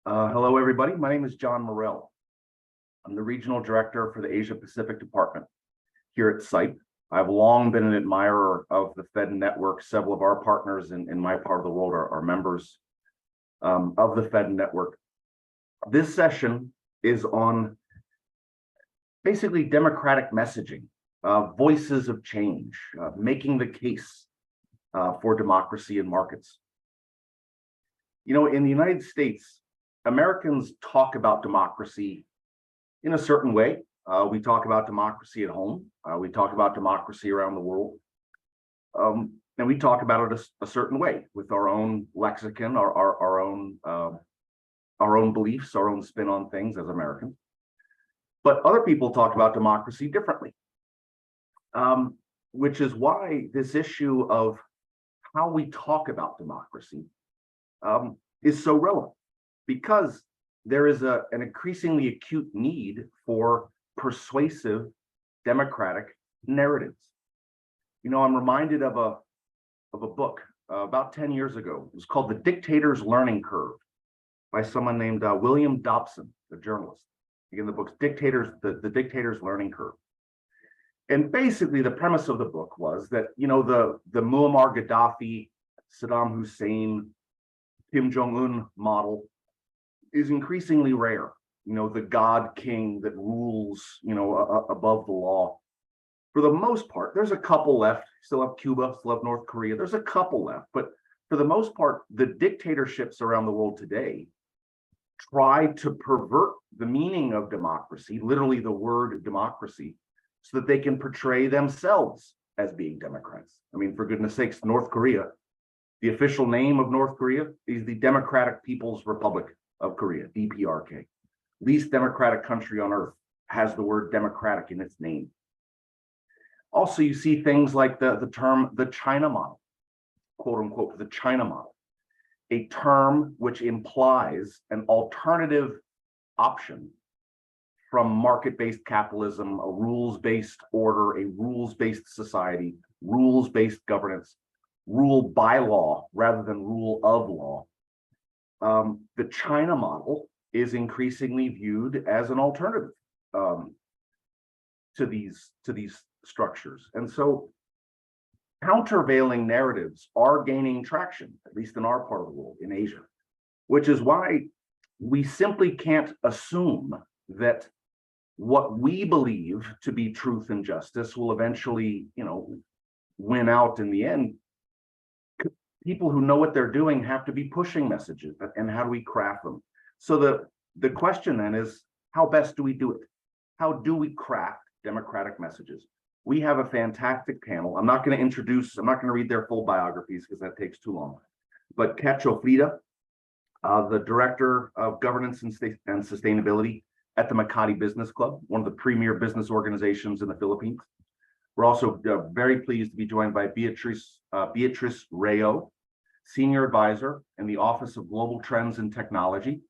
Hello, everybody. My name is John Morell. I'm the Regional Director for the Asia Pacific Department here at SIPE. I've long been an admirer of the FEDN network. Several of our partners in my part of the world are members of the FEDN network. This session is on basically democratic messaging, voices of change, making the case for democracy in markets. You know, in the United States, Americans talk about democracy in a certain way. We talk about democracy at home. We talk about democracy around the world. And we talk about it a certain way with our own lexicon, our own beliefs, our own spin on things as Americans. But other people talk about democracy differently, which is why this issue of how we talk about democracy is so relevant, because there is an increasingly acute need for persuasive democratic narratives. You know, I'm reminded of a book about 10 years ago. It was called The Dictator's Learning Curve by someone named William Dobson, a journalist. Again, the book's The Dictator's Learning Curve. And basically the premise of the book was that, you know, the Muammar Gaddafi, Saddam Hussein, Kim Jong-un model is increasingly rare. You know, the God king that rules, you know, above the law. For the most part, there's a couple left. Still have Cuba, still have North Korea. There's a couple left, but for the most part, the dictatorships around the world today try to pervert the meaning of democracy, literally the word democracy, so that they can portray themselves as being Democrats. I mean, for goodness sakes, North Korea, the official name of North Korea is the Democratic People's Republic of Korea, DPRK. Least democratic country on earth has the word democratic in its name. Also, you see things like the term the China model, quote unquote, the China model, a term which implies an alternative option from market-based capitalism, a rules-based order, a rules-based society, rules-based governance, rule by law rather than rule of law. The China model is increasingly viewed as an alternative to these structures. And so countervailing narratives are gaining traction, at least in our part of the world, in Asia, which is why we simply can't assume that what we believe to be truth and justice will eventually, you know, win out in the end. People who know what they're doing have to be pushing messages, and how do we craft them? So the question then is, how best do we do it? How do we craft democratic messages? We have a fantastic panel. I'm not going to read their full biographies because that takes too long. But Kat Choflida, the Director of Governance and Sustainability at the Makati Business Club, one of the premier business organizations in the Philippines. We're also very pleased to be joined by Beatrice Rayo, Senior Advisor in the Office of Global Trends and Technology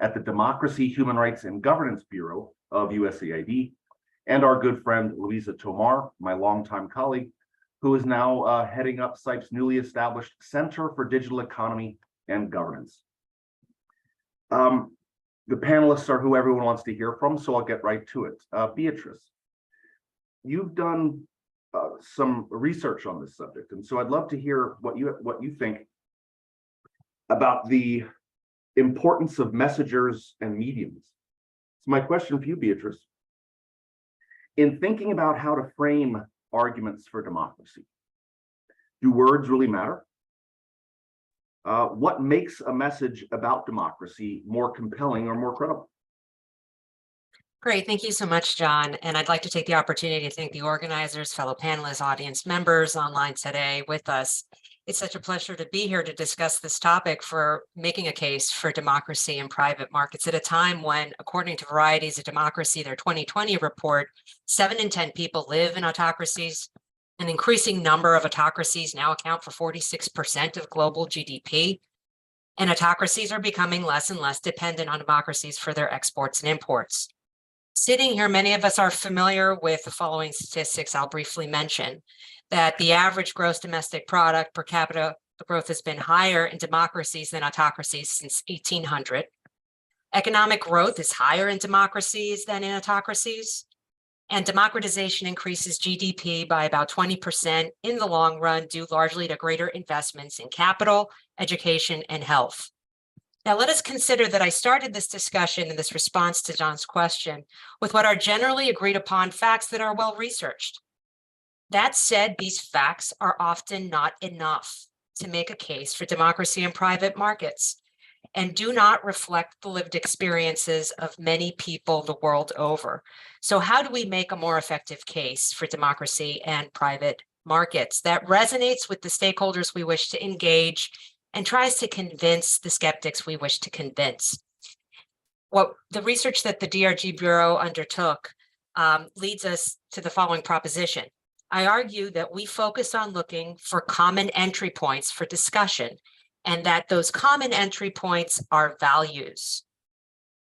at the Democracy, Human Rights, and Governance Bureau of USAID, and our good friend Louisa Tomar, my longtime colleague, who is now heading up SIPE's newly established Center for Digital Economy and Governance. The panelists are who everyone wants to hear from, so I'll get right to it. Beatrice, you've done some research on this subject, and so I'd love to hear what you think about the importance of messengers and mediums. So my question for you, Beatrice, in thinking about how to frame arguments for democracy, do words really matter? What makes a message about democracy more compelling or more credible? Great. Thank you so much, John. And I'd like to take the opportunity to thank the organizers, fellow panelists, audience members online today with us. It's such a pleasure to be here to discuss this topic for making a case for democracy in private markets at a time when, according to Varieties of Democracy, their 2020 report, 7 in 10 people live in autocracies. An increasing number of autocracies now account for 46% of global GDP. And autocracies are becoming less and less dependent on democracies for their exports and imports. Sitting here, many of us are familiar with the following statistics I'll briefly mention, that the average gross domestic product per capita growth has been higher in democracies than autocracies since 1800. Economic growth is higher in democracies than in autocracies. And democratization increases GDP by about 20% in the long run, due largely to greater investments in capital, education, and health. Now, let us consider that I started this discussion in this response to John's question with what are generally agreed upon facts that are well researched. That said, these facts are often not enough to make a case for democracy in private markets and do not reflect the lived experiences of many people the world over. So how do we make a more effective case for democracy and private markets that resonates with the stakeholders we wish to engage and tries to convince the skeptics we wish to convince? What the research that the DRG Bureau undertook leads us to the following proposition. I argue that we focus on looking for common entry points for discussion, and that those common entry points are values.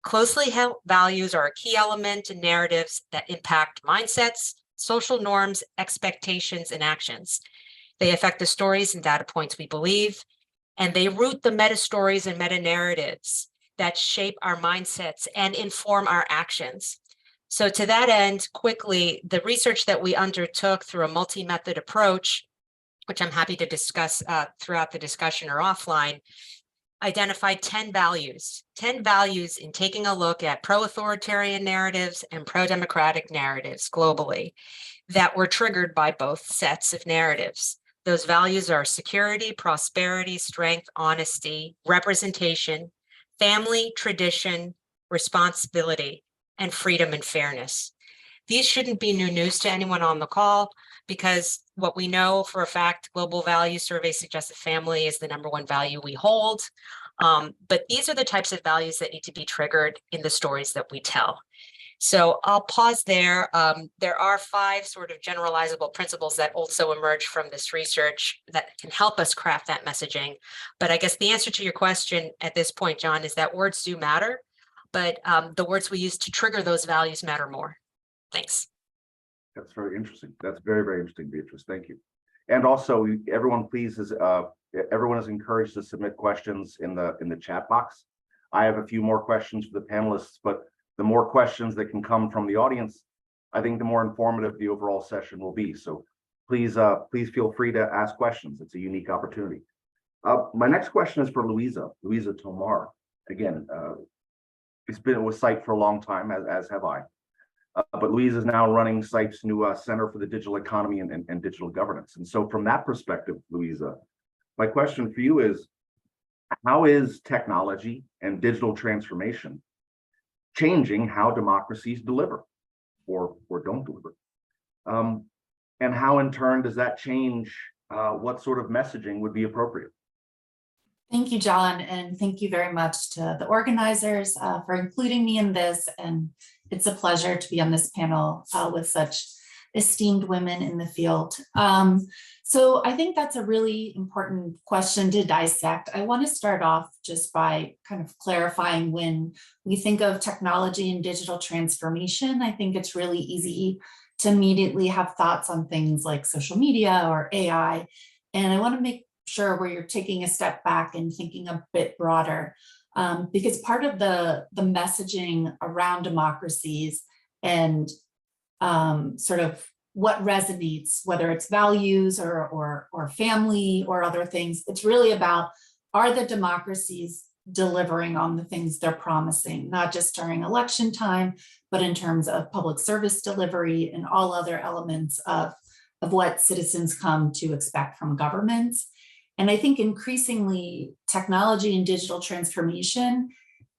Closely held values are a key element in narratives that impact mindsets, social norms, expectations, and actions. They affect the stories and data points we believe, and they root the meta stories and meta narratives that shape our mindsets and inform our actions. So to that end, quickly, the research that we undertook through a multi-method approach, which I'm happy to discuss throughout the discussion or offline, identified 10 values in taking a look at pro-authoritarian narratives and pro-democratic narratives globally that were triggered by both sets of narratives. Those values are security, prosperity, strength, honesty, representation, family, tradition, responsibility, and freedom and fairness. These shouldn't be new news to anyone on the call, because what we know for a fact, global value survey suggests that family is the number one value we hold. But these are the types of values that need to be triggered in the stories that we tell. So I'll pause there. There are 5 sort of generalizable principles that also emerge from this research that can help us craft that messaging. But I guess the answer to your question at this point, John, is that words do matter, but the words we use to trigger those values matter more. Thanks. That's very interesting. That's very, very interesting, Beatrice. Thank you. And also, everyone, please, everyone is encouraged to submit questions in the chat box. I have a few more questions for the panelists, but the more questions that can come from the audience, I think the more informative the overall session will be. So please feel free to ask questions. It's a unique opportunity. My next question is for Louisa Tomar. Again, it's been with Site for a long time, as have I. But Louise is now running Site's new Center for the Digital Economy and Digital Governance. And so from that perspective, Louisa, my question for you is, how is technology and digital transformation changing how democracies deliver or don't deliver? And how in turn does that change what sort of messaging would be appropriate? Thank you, John, and thank you very much to the organizers for including me in this. And it's a pleasure to be on this panel with such esteemed women in the field. So I think that's a really important question to dissect. I want to start off just by kind of clarifying, when we think of technology and digital transformation, I think it's really easy to immediately have thoughts on things like social media or AI. And I want to make sure where you're taking a step back and thinking a bit broader, because part of the messaging around democracies and sort of what resonates, whether it's values or family or other things, it's really about, are the democracies delivering on the things they're promising, not just during election time, but in terms of public service delivery and all other elements of what citizens come to expect from governments. And I think increasingly technology and digital transformation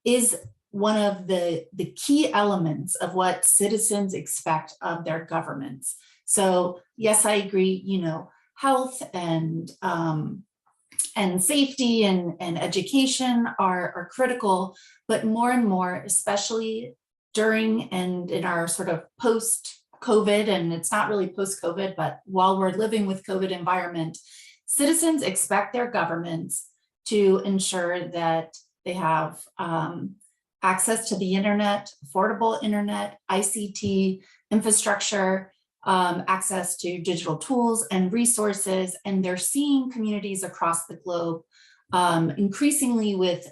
is one of the key elements of what citizens expect of their governments. So yes, I agree, health and safety and education are critical, but more and more, especially during and in our sort of post-COVID, and it's not really post-COVID, but while we're living with COVID environment, citizens expect their governments to ensure that they have access to the internet, affordable internet, ICT infrastructure, access to digital tools and resources. And they're seeing communities across the globe increasingly with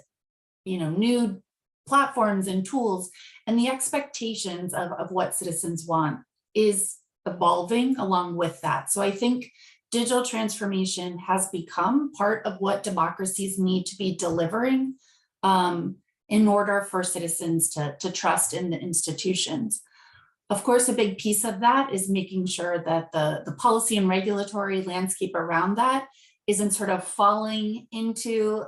new platforms and tools, and the expectations of what citizens want is evolving along with that. So I think digital transformation has become part of what democracies need to be delivering in order for citizens to trust in the institutions. Of course, a big piece of that is making sure that the policy and regulatory landscape around that isn't sort of falling into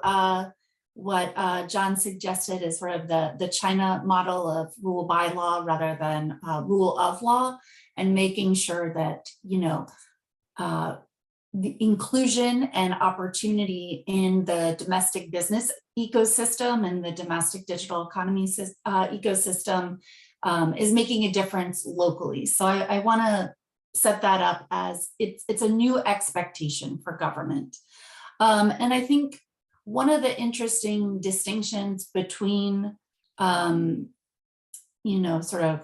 what John suggested is sort of the China model of rule by law rather than rule of law, and making sure that, you know, the inclusion and opportunity in the domestic business ecosystem and the domestic digital economy ecosystem is making a difference locally. So I want to set that up as it's a new expectation for government. And I think one of the interesting distinctions between, you know, sort of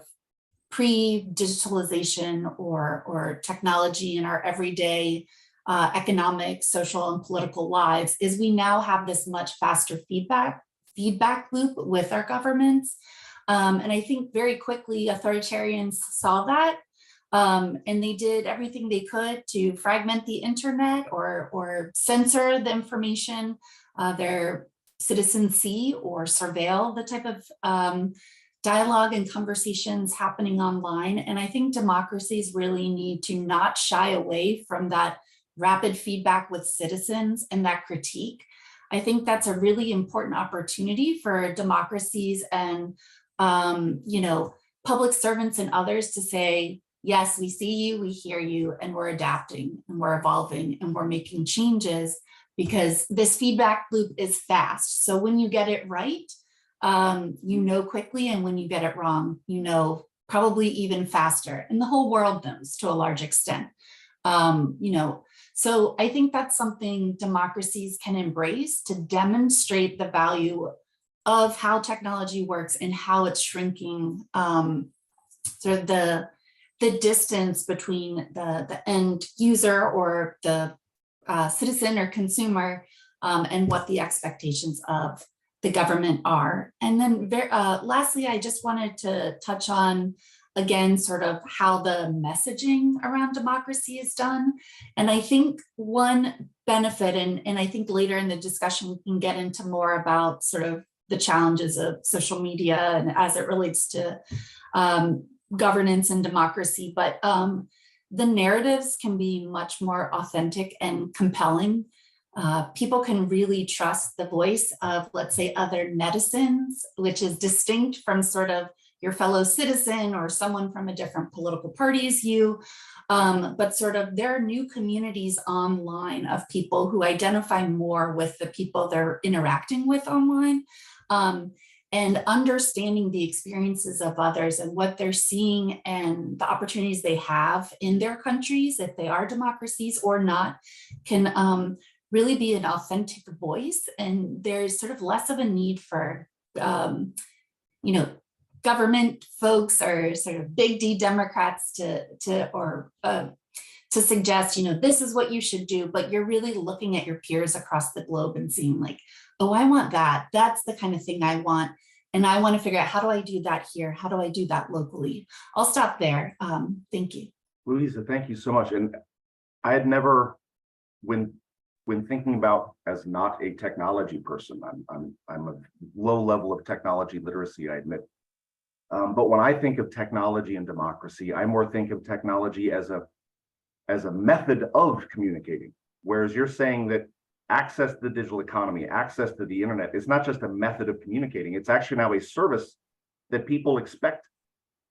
pre-digitalization or technology in our everyday economic, social, and political lives is we now have this much faster feedback loop with our governments. And I think very quickly authoritarians saw that, and they did everything they could to fragment the internet or censor the information their citizens see or surveil the type of dialogue and conversations happening online. And I think democracies really need to not shy away from that rapid feedback with citizens and that critique. I think that's a really important opportunity for democracies and you know, public servants and others to say, yes, we see you, we hear you, and we're adapting and we're evolving and we're making changes, because this feedback loop is fast. So when you get it right, you know quickly, and when you get it wrong, you know probably even faster, and the whole world knows to a large extent. You know, so I think that's something democracies can embrace to demonstrate the value of how technology works and how it's shrinking sort of the distance between the end user or the citizen or consumer and what the expectations of the government are. And then lastly, I just wanted to touch on, again, sort of how the messaging around democracy is done. And I think one benefit, and I think later in the discussion, we can get into more about sort of the challenges of social media and as it relates to governance and democracy, but the narratives can be much more authentic and compelling. People can really trust the voice of, let's say, other netizens, which is distinct from sort of your fellow citizen or someone from a different political party as you, but sort of there are new communities online of people who identify more with the people they're interacting with online, and understanding the experiences of others and what they're seeing and the opportunities they have in their countries, if they are democracies or not, can really be an authentic voice. And there's sort of less of a need for, you know, government folks or sort of big D Democrats to suggest, you know, this is what you should do, but you're really looking at your peers across the globe and seeing like, oh, I want that. That's the kind of thing I want. And I want to figure out, how do I do that here? How do I do that locally? I'll stop there. Thank you. Louisa, thank you so much. And I had never, when thinking about as not a technology person, I'm a low level of technology literacy, I admit. But when I think of technology and democracy, I more think of technology as a method of communicating. Whereas you're saying that access to the digital economy, access to the internet, is not just a method of communicating, it's actually now a service that people expect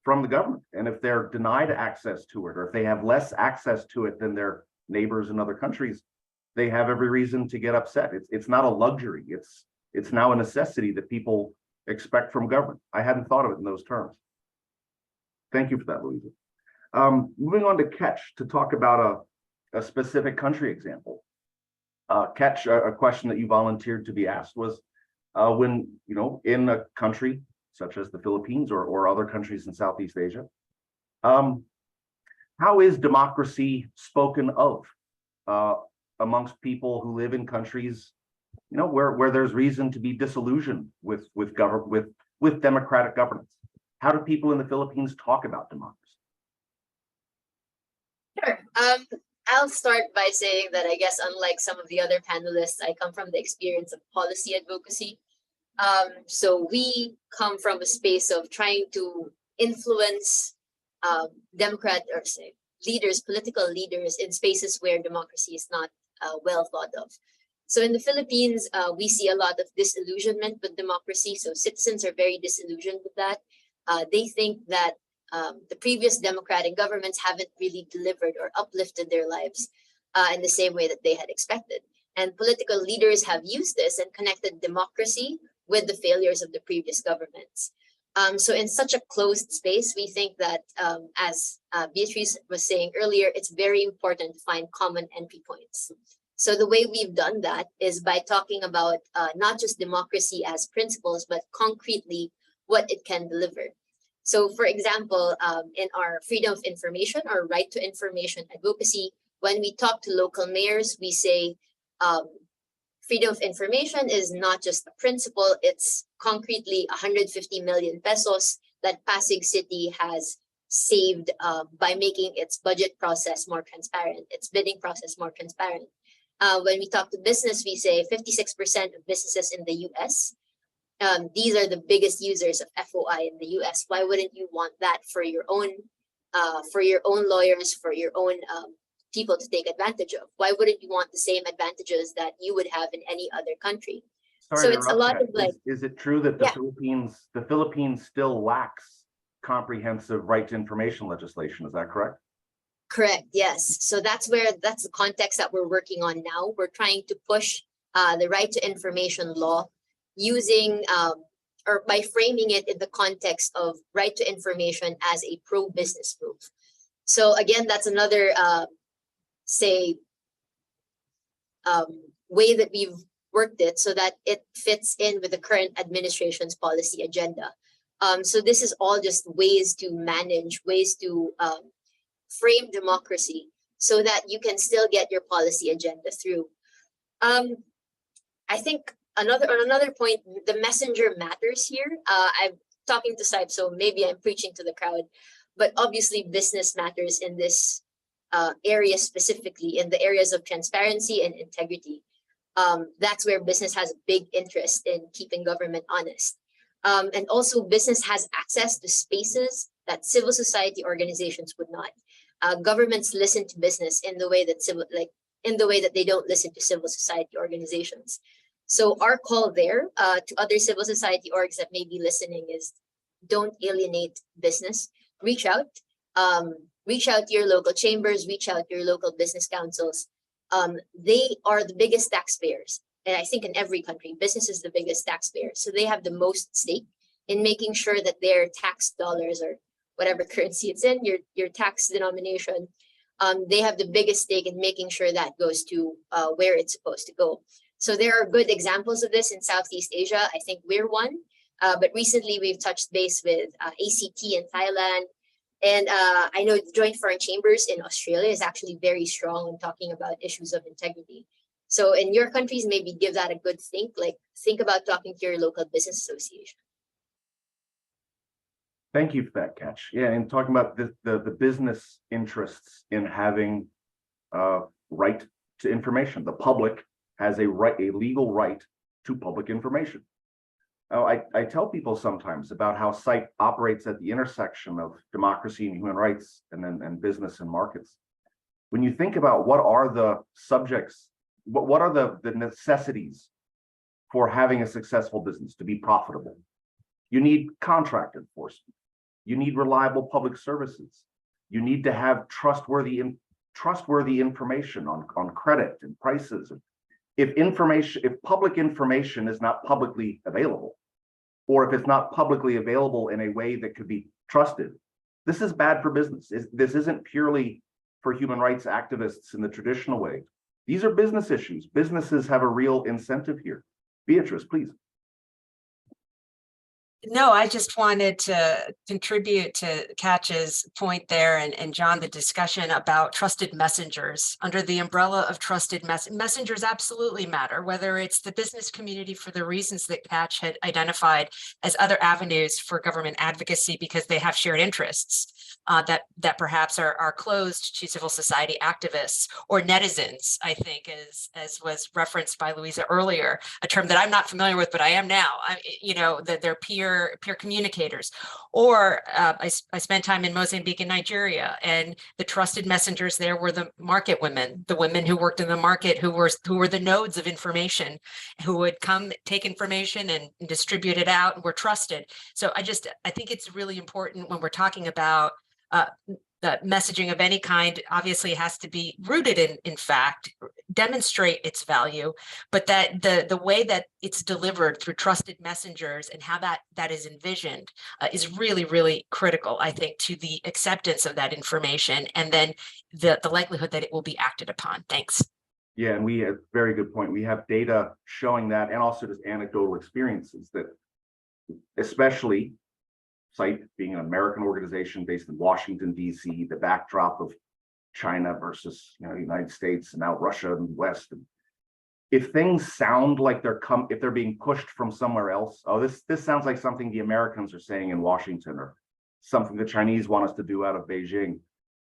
from the government. And if they're denied access to it, or if they have less access to it than their neighbors in other countries, they have every reason to get upset. It's not a luxury, it's now a necessity that people expect from government. I hadn't thought of it in those terms. Thank you for that, Louisa. Moving on to Ketch to talk about a specific country example. Ketch, a question that you volunteered to be asked was, when, you know, in a country such as the Philippines or other countries in Southeast Asia, how is democracy spoken of amongst people who live in countries, you know, where there's reason to be disillusioned with with democratic governance? How do people in the Philippines talk about democracy? Sure. I'll start by saying that I guess unlike some of the other panelists, I come from the experience of policy advocacy. So we come from a space of trying to influence Democrat or say leaders, political leaders in spaces where democracy is not well thought of. So in the Philippines, we see a lot of disillusionment with democracy. So citizens are very disillusioned with that. They think that the previous democratic governments haven't really delivered or uplifted their lives in the same way that they had expected. And political leaders have used this and connected democracy with the failures of the previous governments. So in such a closed space, we think that, as Beatrice was saying earlier, it's very important to find common entry points. So the way we've done that is by talking about not just democracy as principles, but concretely what it can deliver. So for example, in our freedom of information or right to information advocacy, when we talk to local mayors, we say freedom of information is not just a principle, it's concretely 150 million pesos that Pasig City has saved by making its budget process more transparent, its bidding process more transparent. When we talk to business, we say 56% of businesses in the US, these are the biggest users of FOI in the US. Why wouldn't you want that for your own lawyers, for your own people to take advantage of? Why wouldn't you want the same advantages that you would have in any other country? Sorry So to it's a interrupt lot that. of like, Is it true that the Yeah. Philippines still lacks comprehensive right to information legislation? Is that correct? correct, yes. So that's the context that we're working on now. We're trying to push the right to information law using or by framing it in the context of right to information as a pro-business move. So again, that's another way that we've worked it so that it fits in with the current administration's policy agenda. So this is all just ways to manage, ways to frame democracy so that you can still get your policy agenda through. I think another point, the messenger matters here. I'm talking to Saib, so maybe I'm preaching to the crowd, but obviously business matters in this area specifically, in the areas of transparency and integrity. That's where business has a big interest in keeping government honest. And also business has access to spaces that civil society organizations would not. Governments listen to business in the way that they don't listen to civil society organizations. So our call there to other civil society orgs that may be listening is don't alienate business. Reach out to your local chambers, reach out to your local business councils. They are the biggest taxpayers. And I think in every country, business is the biggest taxpayer. So they have the most stake in making sure that their tax dollars or whatever currency it's in, your tax denomination, they have the biggest stake in making sure that goes to where it's supposed to go. So there are good examples of this in Southeast Asia. I think we're one. But recently we've touched base with ACT in Thailand. And I know the Joint Foreign Chambers in Australia is actually very strong in talking about issues of integrity. So in your countries, maybe give that a good think, think about talking to your local business association. Thank you for that, Catch. Yeah, and talking about the business interests in having right to information. The public has a legal right to public information. I tell people sometimes about how SITE operates at the intersection of democracy and human rights and business and markets. When you think about what are the subjects, what are the necessities for having a successful business to be profitable? You need contract enforcement. You need reliable public services. You need to have trustworthy information on credit and prices. If public information is not publicly available, or if it's not publicly available in a way that could be trusted, this is bad for business. This isn't purely for human rights activists in the traditional way. These are business issues. Businesses have a real incentive here. Beatrice, please. No, I just wanted to contribute to Katch's point there and John, the discussion about trusted messengers under the umbrella of trusted messengers absolutely matter, whether it's the business community for the reasons that Katch had identified as other avenues for government advocacy because they have shared interests that perhaps are closed to civil society activists or netizens, I think, as was referenced by Louisa earlier, a term that I'm not familiar with, but I am now. That they're peer communicators. Or I spent time in Mozambique and Nigeria, and the trusted messengers there were the market women, the women who worked in the market, who were the nodes of information, who would come take information and distribute it out and were trusted. So I think it's really important when we're talking about the messaging of any kind. Obviously has to be rooted in fact, demonstrate its value, but that the way that it's delivered through trusted messengers and how that is envisioned is really, really critical, I think, to the acceptance of that information and then the likelihood that it will be acted upon. Thanks. Yeah, and we have very good point. We have data showing that, and also just anecdotal experiences that, especially CITE being an American organization based in Washington, D.C., the backdrop of China versus the United States and now Russia and the West. And if things sound like if they're being pushed from somewhere else, oh, this sounds like something the Americans are saying in Washington or something the Chinese want us to do out of Beijing.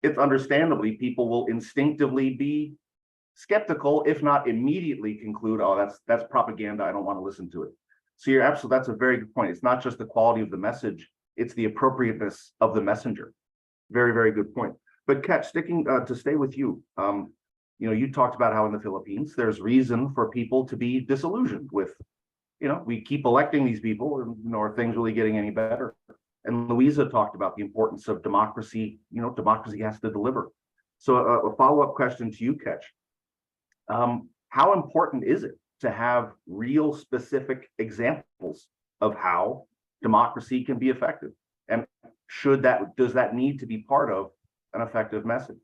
It's understandably people will instinctively be skeptical, if not immediately conclude, oh, that's propaganda, I don't want to listen to it. So you're absolutely, that's a very good point. It's not just the quality of the message, it's the appropriateness of the messenger. Very, very good point. But Kat, sticking to stay with you, you talked about how in the Philippines, there's reason for people to be disillusioned with, we keep electing these people and, are things really getting any better? And Louisa talked about the importance of democracy. Democracy has to deliver. So a follow-up question to you, Ketch. How important is it to have real specific examples of how democracy can be effective? And does that need to be part of an effective message?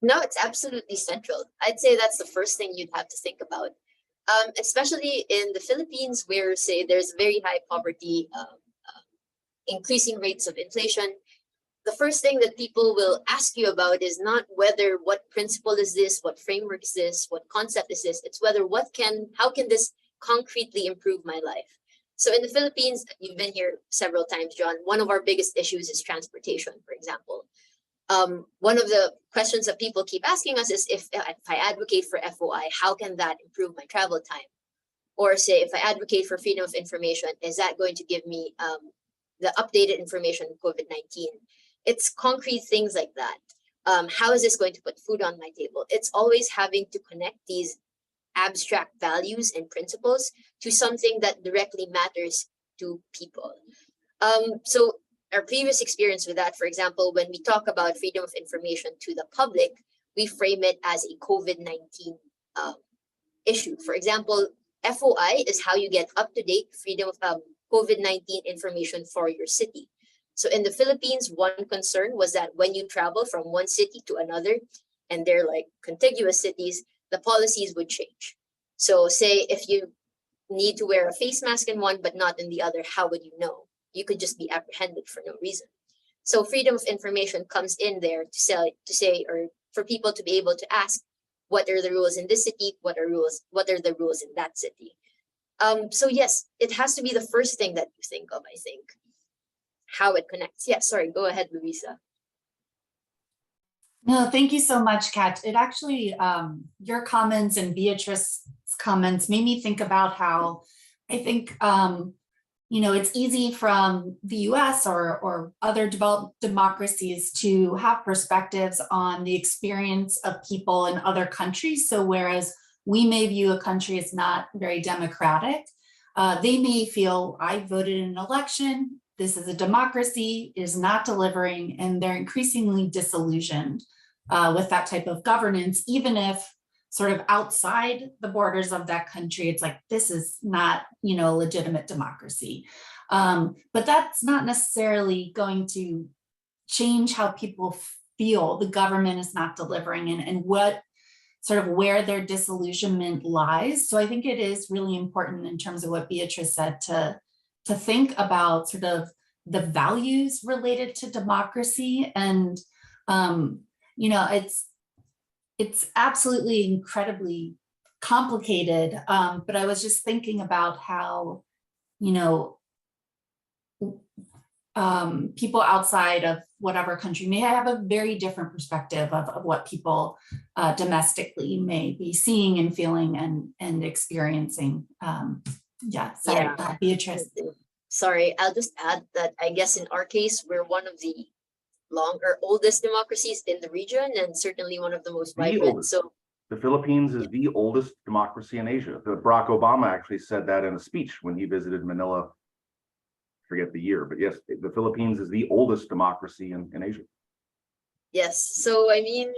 No, it's absolutely central. I'd say that's the first thing you'd have to think about, especially in the Philippines, where, say, there's very high poverty, increasing rates of inflation. The first thing that people will ask you about is not what principle is this, what framework is this, what concept is this. It's whether how can this concretely improve my life? So in the Philippines, you've been here several times, John. One of our biggest issues is transportation, for example. One of the questions that people keep asking us is if I advocate for FOI, how can that improve my travel time? Or say, if I advocate for freedom of information, is that going to give me the updated information on COVID-19? It's concrete things like that. How is this going to put food on my table? It's always having to connect these abstract values and principles to something that directly matters to people. So our previous experience with that, for example, when we talk about freedom of information to the public, we frame it as a COVID-19 issue. For example, FOI is how you get up-to-date freedom of COVID-19 information for your city. So in the Philippines, one concern was that when you travel from one city to another, and they're like contiguous cities, the policies would change. So say if you need to wear a face mask in one, but not in the other, how would you know? You could just be apprehended for no reason. So freedom of information comes in there to say, or for people to be able to ask, what are the rules in this city? What are the rules in that city? So yes, it has to be the first thing that you think of, I think. How it connects. Yeah, sorry, go ahead, Louisa. No, thank you so much, Kat. It actually, your comments and Beatrice's comments made me think about how I think, it's easy from the US or other developed democracies to have perspectives on the experience of people in other countries. So whereas we may view a country as not very democratic, they may feel, I voted in an election, this is a democracy, is not delivering, and they're increasingly disillusioned with that type of governance, even if sort of outside the borders of that country, it's like, this is not, a legitimate democracy. But that's not necessarily going to change how people feel the government is not delivering and what sort of where their disillusionment lies. So I think it is really important in terms of what Beatrice said to to think about sort of the values related to democracy. And, it's absolutely incredibly complicated. But I was just thinking about how, people outside of whatever country may have a very different perspective of what people domestically may be seeing and feeling and experiencing. Sorry, Beatrice. Sorry, I'll just add that I guess in our case, we're one of the oldest democracies in the region, and certainly one of the most vibrant. So the Philippines is the oldest democracy in Asia. Barack Obama actually said that in a speech when he visited Manila. Forget the year, but yes, the Philippines is the oldest democracy in Asia. Yes, so I mean,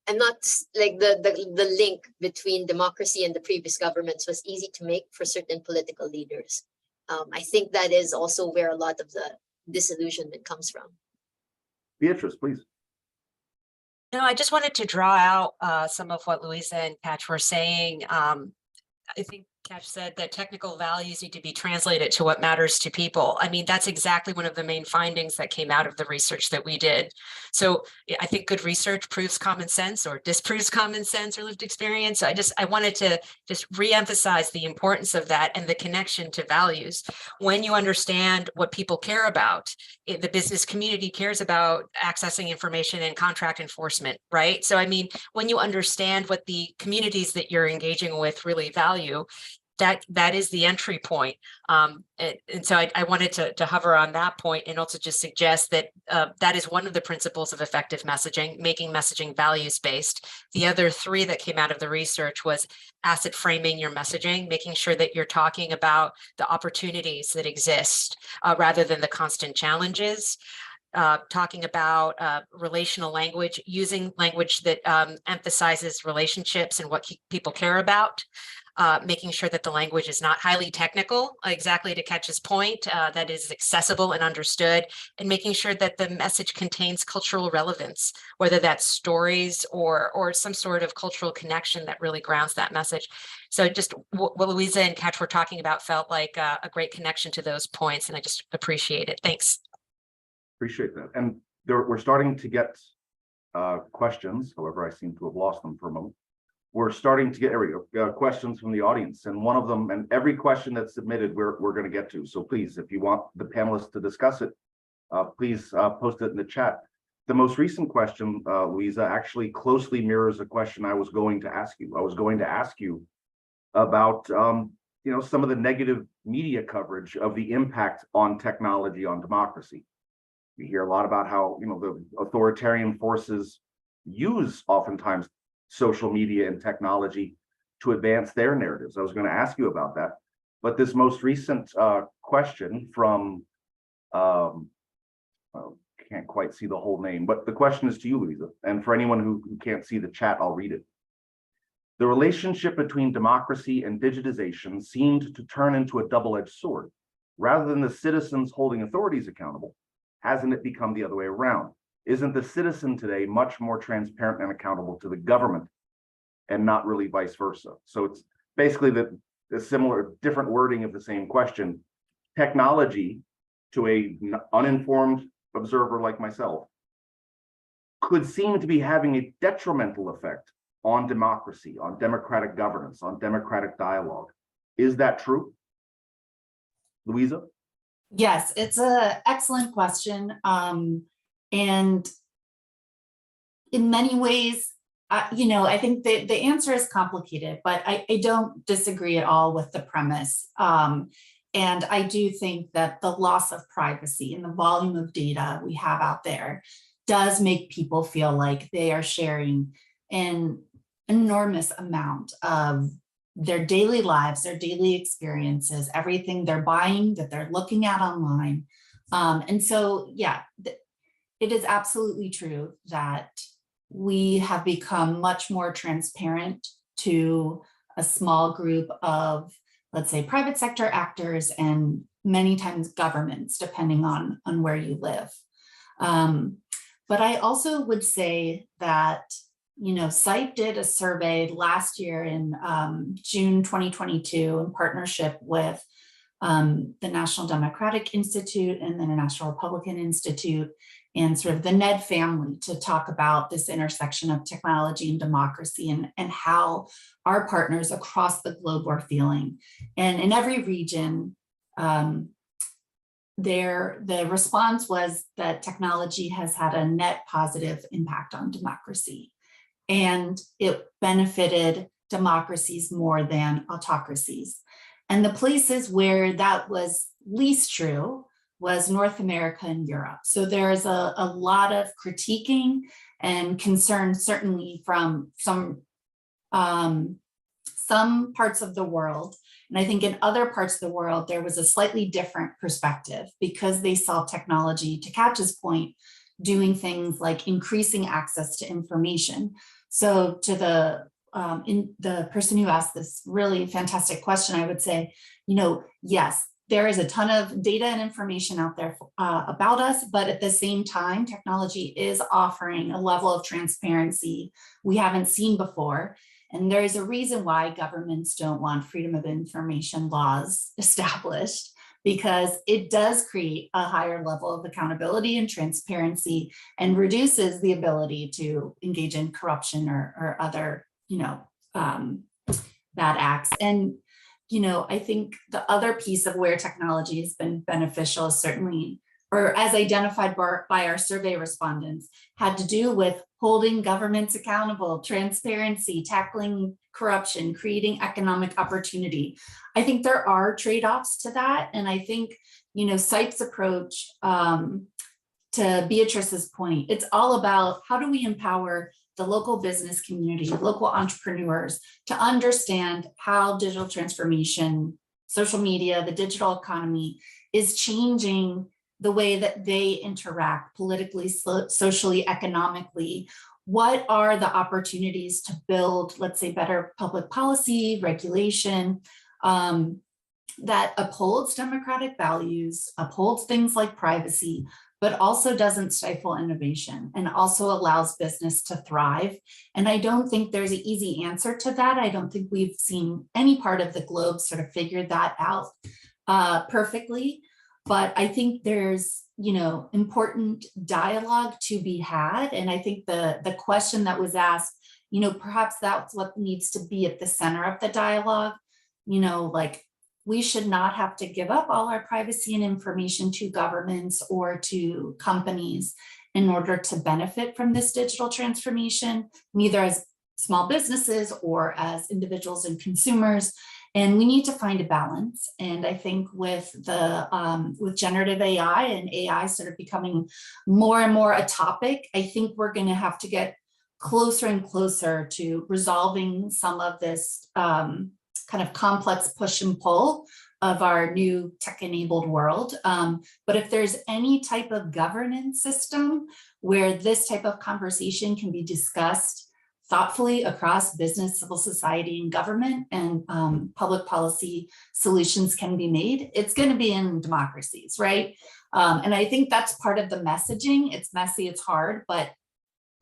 I'm not like the link between democracy and the previous governments was easy to make for certain political leaders. I think that is also where a lot of the disillusionment comes from. Beatrice, please. No, I just wanted to draw out some of what Louisa and Catch were saying. I think Catch said that technical values need to be translated to what matters to people. I mean, that's exactly one of the main findings that came out of the research that we did. So I think good research proves common sense or disproves common sense or lived experience. So I wanted to just reemphasize the importance of that and the connection to values. When you understand what people care about, the business community cares about accessing information and contract enforcement, right? So, I mean, when you understand what the communities that you're engaging with really value, that is the entry point. And so I wanted to hover on that point and also just suggest that that is one of the principles of effective messaging, making messaging values-based. The other three that came out of the research was asset framing your messaging, making sure that you're talking about the opportunities that exist rather than the constant challenges. Talking about relational language, using language that emphasizes relationships and what people care about. Making sure that the language is not highly technical, exactly to Catch's point, that is accessible and understood, and making sure that the message contains cultural relevance, whether that's stories or some sort of cultural connection that really grounds that message. So just what Louisa and Catch were talking about felt like a great connection to those points, and I just appreciate it. Thanks. Appreciate that. And we're starting to get questions. However, I seem to have lost them for a moment. We're starting to get questions from the audience, and one of them, and every question that's submitted, we're going to get to. So please, if you want the panelists to discuss it, please post it in the chat. The most recent question, Louisa, actually closely mirrors a question I was going to ask you. I was going to ask you about some of the negative media coverage of the impact on technology on democracy. We hear a lot about how the authoritarian forces use oftentimes social media and technology to advance their narratives. I was going to ask you about that, but this most recent question from can't quite see the whole name, but the question is to you, Louisa, and for anyone who can't see the chat, I'll read it. The relationship between democracy and digitization seemed to turn into a double-edged sword. Rather than the citizens holding authorities accountable, hasn't it become the other way around? Isn't the citizen today much more transparent and accountable to the government and not really vice versa? So it's basically the similar, different wording of the same question. Technology, to an uninformed observer like myself, could seem to be having a detrimental effect on democracy, on democratic governance, on democratic dialogue. Is that true? Louisa? Yes, it's an excellent question. And in many ways, I think the answer is complicated, but I don't disagree at all with the premise. And I do think that the loss of privacy and the volume of data we have out there does make people feel like they are sharing an enormous amount of their daily lives, their daily experiences, everything they're buying, that they're looking at online. And so, yeah, it is absolutely true that we have become much more transparent to a small group of, let's say, private sector actors and many times governments, depending on where you live. But I also would say that, CITE did a survey last year in June 2022 in partnership with the National Democratic Institute and the International Republican Institute and sort of the NED family to talk about this intersection of technology and democracy and how our partners across the globe are feeling. And in every region, the response was that technology has had a net positive impact on democracy, and it benefited democracies more than autocracies. And the places where that was least true was North America and Europe. So there's a lot of critiquing and concern, certainly from some parts of the world. And I think in other parts of the world, there was a slightly different perspective because they saw technology, to Katja's point, doing things like increasing access to information. So to the person who asked this really fantastic question, I would say, yes, there is a ton of data and information out there about us, but at the same time, technology is offering a level of transparency we haven't seen before. And there is a reason why governments don't want freedom of information laws established, because it does create a higher level of accountability and transparency and reduces the ability to engage in corruption or other, bad acts. And I think the other piece of where technology has been beneficial is certainly, or as identified by our survey respondents, had to do with holding governments accountable, transparency, tackling corruption, creating economic opportunity. I think there are trade-offs to that. And I think, SITE's approach, to Beatrice's point, it's all about how do we empower the local business community, local entrepreneurs to understand how digital transformation, social media, the digital economy is changing the way that they interact politically, socially, economically. What are the opportunities to build, let's say, better public policy, regulation, that upholds democratic values, upholds things like privacy, but also doesn't stifle innovation and also allows business to thrive. And I don't think there's an easy answer to that. I don't think we've seen any part of the globe sort of figure that out perfectly. But I think there's, important dialogue to be had. And I think the question that was asked, perhaps that's what needs to be at the center of the dialogue. Like, we should not have to give up all our privacy and information to governments or to companies in order to benefit from this digital transformation, neither as small businesses or as individuals and consumers. And we need to find a balance. And I think with with generative AI and AI sort of becoming more and more a topic, I think we're going to have to get closer and closer to resolving some of this kind of complex push and pull of our new tech-enabled world. But if there's any type of governance system where this type of conversation can be discussed thoughtfully across business, civil society, and government, and public policy solutions can be made, it's going to be in democracies, right? And I think that's part of the messaging. It's messy, it's hard, but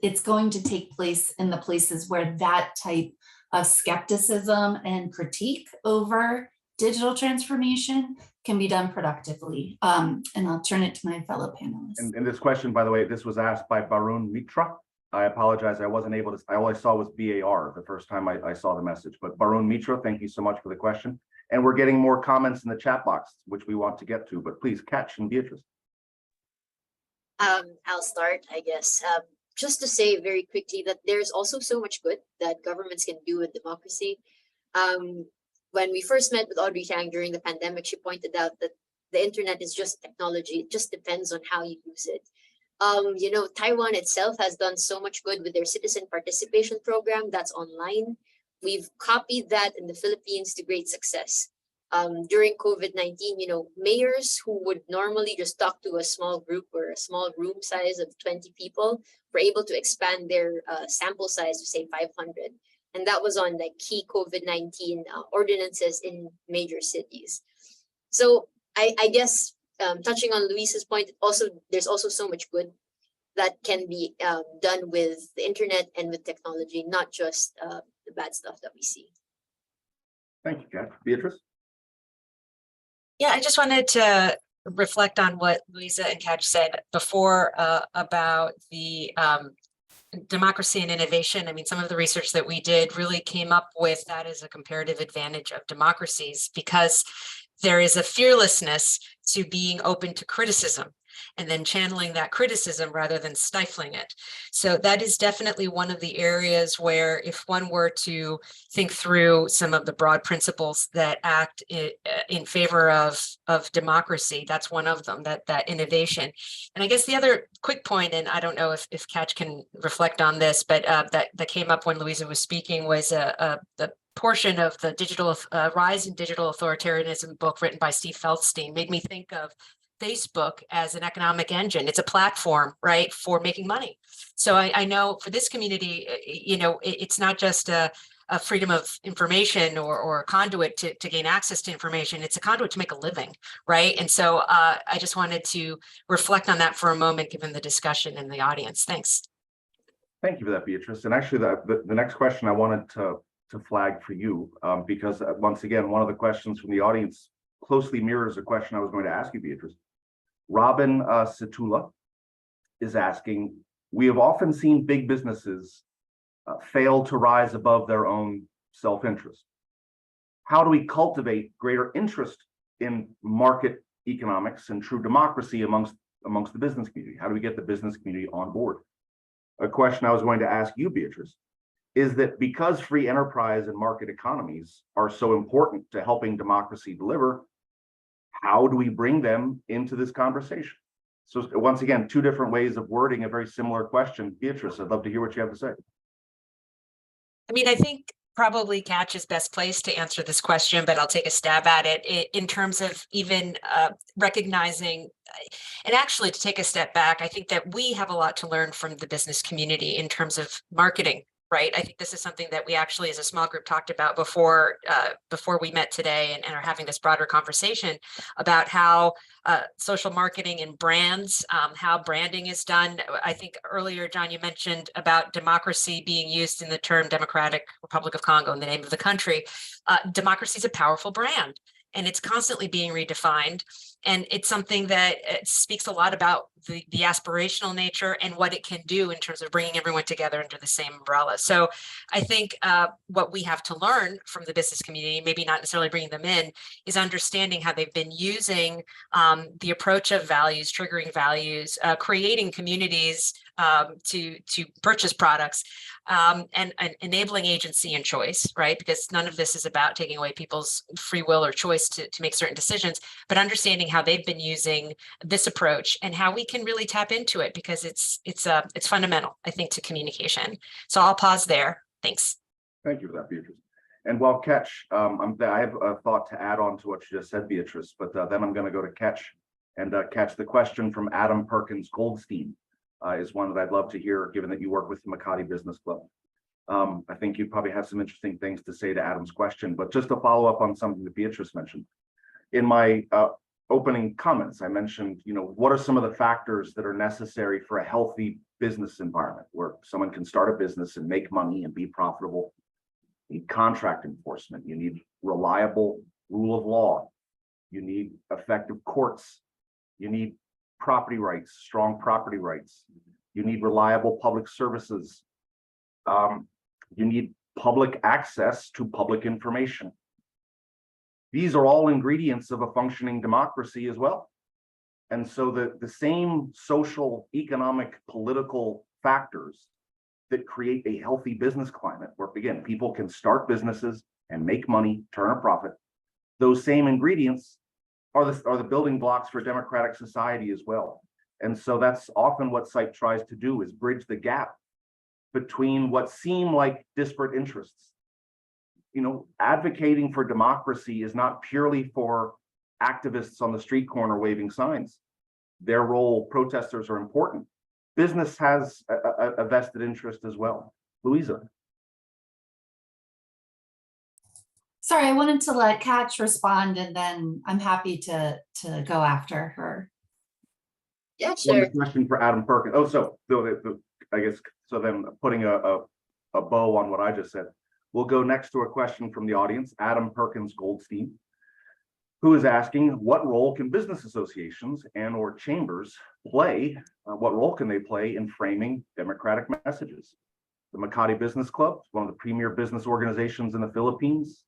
it's going to take place in the places where that type of skepticism and critique over digital transformation can be done productively. And I'll turn it to my fellow panelists. And this question, by the way, this was asked by Barun Mitra. I apologize, I wasn't able to, all I saw was BAR the first time I saw the message, but Barun Mitra, thank you so much for the question. And we're getting more comments in the chat box, which we want to get to, but please, Katj and Beatrice. I'll start, I guess. Just to say very quickly that there's also so much good that governments can do with democracy. When we first met with Audrey Tang during the pandemic, she pointed out that the internet is just technology. It just depends on how you use it. Taiwan itself has done so much good with their citizen participation program that's online. We've copied that in the Philippines to great success. During COVID-19, mayors who would normally just talk to a small group or a small room size of 20 people were able to expand their sample size to say 500. And that was on like key COVID-19 ordinances in major cities. So I guess touching on Luis's point, there's also so much good that can be done with the internet and with technology, not just the bad stuff that we see. Thank you, Katj. Beatrice? Yeah, I just wanted to reflect on what Louisa and Catch said before about the democracy and innovation. I mean, some of the research that we did really came up with that as a comparative advantage of democracies, because there is a fearlessness to being open to criticism and then channeling that criticism rather than stifling it. So that is definitely one of the areas where, if one were to think through some of the broad principles that act in favor of democracy, that's one of them, that innovation. And I guess the other quick point, and I don't know if Catch can reflect on this, but that came up when Louisa was speaking, was the portion of the digital rise in digital authoritarianism book written by Steve Feldstein made me think of Facebook as an economic engine. It's a platform, right, for making money. So I know for this community, it's not just a freedom of information or a conduit to gain access to information. It's a conduit to make a living, right? And so I just wanted to reflect on that for a moment, given the discussion in the audience. Thanks. Thank you for that, Beatrice. And actually, the next question I wanted to flag for you, because once again, one of the questions from the audience closely mirrors a question I was going to ask you, Beatrice. Robin Situla is asking, we have often seen big businesses fail to rise above their own self-interest. How do we cultivate greater interest in market economics and true democracy amongst the business community? How do we get the business community on board? A question I was going to ask you, Beatrice, is that because free enterprise and market economies are so important to helping democracy deliver, how do we bring them into this conversation? So once again, two different ways of wording a very similar question. Beatrice, I'd love to hear what you have to say. I mean, I think probably Catch is best placed to answer this question, but I'll take a stab at it in terms of even recognizing, and actually to take a step back, I think that we have a lot to learn from the business community in terms of marketing. Right. I think this is something that we actually, as a small group, talked about before we met today, and are having this broader conversation about how social marketing and brands, how branding is done. I think earlier, John, you mentioned about democracy being used in the term Democratic Republic of Congo in the name of the country. Democracy is a powerful brand, and it's constantly being redefined. And it's something that speaks a lot about the aspirational nature and what it can do in terms of bringing everyone together under the same umbrella. So I think what we have to learn from the business community, maybe not necessarily bringing them in, is understanding how they've been using the approach of values, triggering values, creating communities to purchase products, and enabling agency and choice, right? Because none of this is about taking away people's free will or choice to make certain decisions, but understanding how they've been using this approach and how we can really tap into it, because it's fundamental, I think, to communication. So I'll pause there. Thanks. Thank you for that, Beatrice. And while Catch, I have a thought to add on to what you just said, Beatrice, but then I'm going to go to Catch, and Catch, the question from Adam Perkins Goldstein is one that I'd love to hear, given that you work with the Makati Business Club. I think you probably have some interesting things to say to Adam's question, but just to follow up on something that Beatrice mentioned. In my opening comments, I mentioned, what are some of the factors that are necessary for a healthy business environment where someone can start a business and make money and be profitable? You need contract enforcement. You need reliable rule of law. You need effective courts. You need property rights, strong property rights. You need reliable public services. You need public access to public information. These are all ingredients of a functioning democracy as well. And so the same social, economic, political factors that create a healthy business climate, where again, people can start businesses and make money, turn a profit, those same ingredients are the building blocks for democratic society as well. And so that's often what SITE tries to do, is bridge the gap between what seem like disparate interests. Advocating for democracy is not purely for activists on the street corner waving signs. Their role, protesters, are important. Business has a vested interest as well. Louisa. Sorry, I wanted to let Catch respond, and then I'm happy to go after her. Yeah, sure. One question for Adam Perkins. Oh, so I guess, so then putting a bow on what I just said, we'll go next to a question from the audience, Adam Perkins Goldstein. who is asking, what role can business associations and or chambers play? What role can they play in framing democratic messages? The Makati Business Club, one of the premier business organizations in the Philippines.